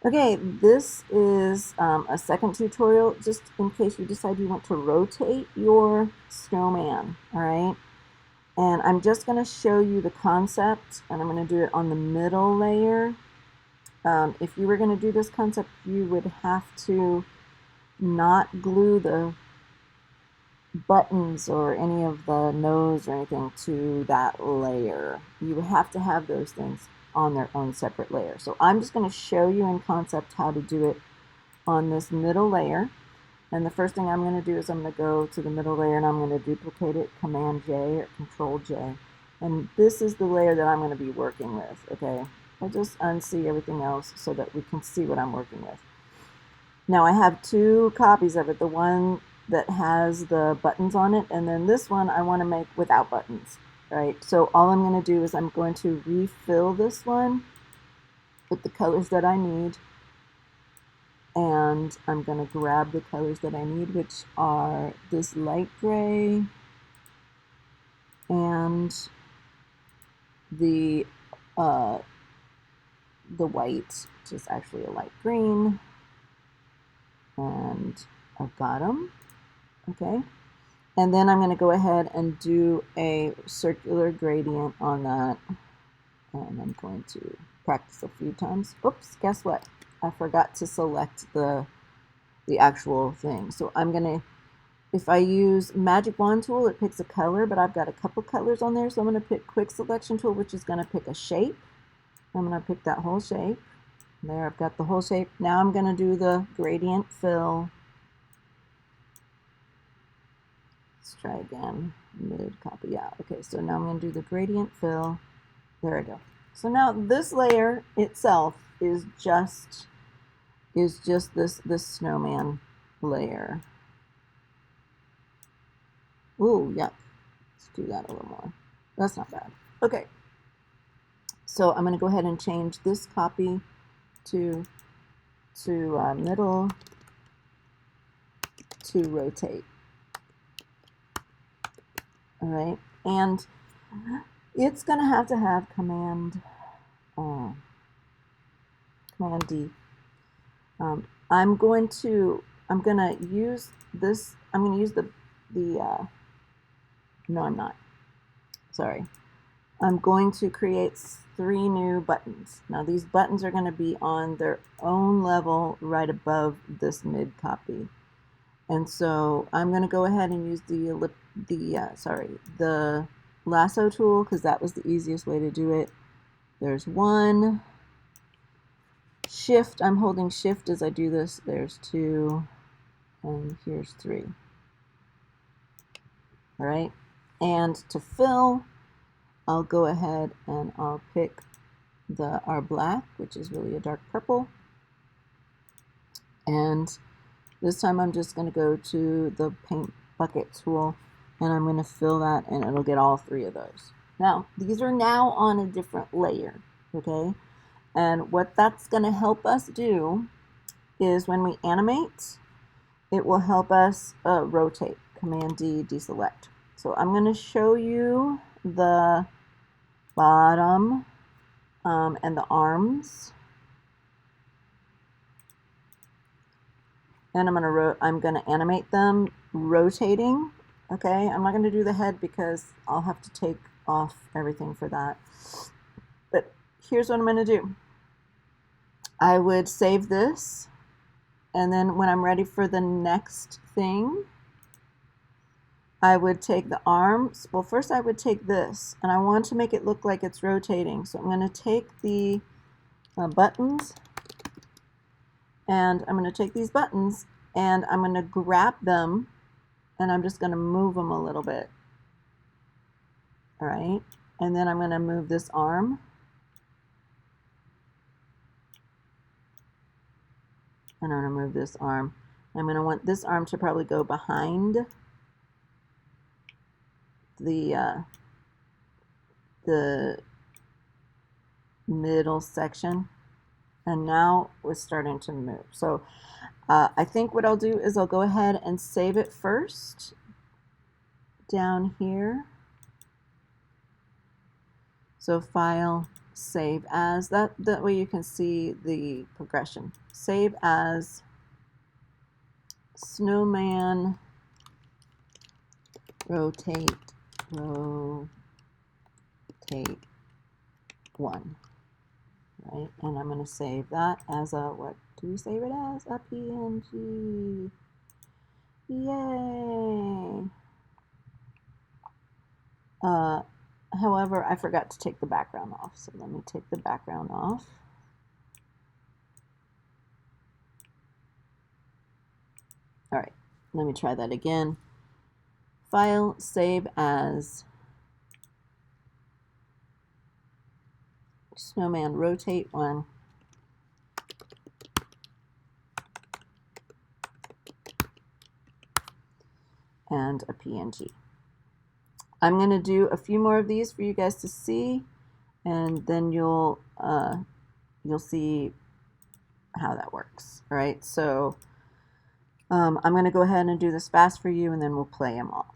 Okay, this is a second tutorial just in case you decide you want to rotate your snowman, all right? And I'm just going to show you the concept, and I'm going to do it on the middle layer. If you were going to do this concept, you would have to not glue the buttons or any of the nose or anything to that layer. You would have to have those things on their own separate layer. So I'm just going to show you in concept how to do it on this middle layer. And the first thing I'm going to do is I'm going to go to the middle layer and I'm going to duplicate it, Command J or Control J. And this is the layer that I'm going to be working with, okay? I'll just unsee everything else so that we can see what I'm working with. Now I have two copies of it, the one that has the buttons on it, and then this one I want to make without buttons, right? So all I'm going to do is I'm going to refill this one with the colors that I need, and I'm going to grab the colors that I need, which are this light gray and the white, which is actually a light green, and I've got them, okay? And then I'm going to go ahead and do a circular gradient on that, and I'm going to practice a few times. Oops, guess what? I forgot to select the actual thing. So I'm going to, if I use Magic Wand tool, it picks a color, but I've got a couple colors on there. So I'm going to pick Quick Selection tool, which is going to pick a shape. I'm going to pick that whole shape. There, I've got the whole shape. Now I'm going to do the gradient fill. Let's try again. Mid copy. Yeah. Okay. So now I'm going to do the gradient fill. There I go. So now this layer itself is just this snowman layer. Ooh, yuck. Let's do that a little more. That's not bad. Okay. So I'm going to go ahead and change this copy to middle to rotate. All right. And it's going to have Command D. I'm going to use this. I'm going to use no, I'm not. Sorry. I'm going to create 3 new buttons. Now these buttons are going to be on their own level right above this mid copy. And so I'm going to go ahead and use the lasso tool because that was the easiest way to do it. There's 1. Shift, I'm holding shift as I do this. There's 2, and here's 3. All right. And to fill, I'll go ahead and I'll pick our black, which is really a dark purple. And this time I'm just going to go to the paint bucket tool and I'm going to fill that, and it'll get all 3 of those. Now, these are now on a different layer, okay? And what that's going to help us do is when we animate, it will help us rotate. Command D, deselect. So I'm going to show you the bottom and the arms. And I'm going to animate them rotating. Okay, I'm not going to do the head because I'll have to take off everything for that. But here's what I'm going to do. I would save this, and then when I'm ready for the next thing, I would take the arms. Well, first I would take this, and I want to make it look like it's rotating. So I'm going to take the buttons, and I'm going to take these buttons, and I'm going to grab them, and I'm just going to move them a little bit. All right, and then I'm going to move this arm. And I'm going to move this arm. I'm going to want this arm to probably go behind the middle section. And now we're starting to move. So I think what I'll do is I'll go ahead and save it first down here. So File, save as. That way you can see the progression. Save as Snowman rotate 1, right? And I'm going to save that as a, what do we save it as? A PNG. Yay! However, I forgot to take the background off, so let me take the background off. All right, let me try that again. File, save as Snowman rotate 1. And a PNG. I'm going to do a few more of these for you guys to see, and then you'll see how that works. All right, so I'm going to go ahead and do this fast for you, and then we'll play them all.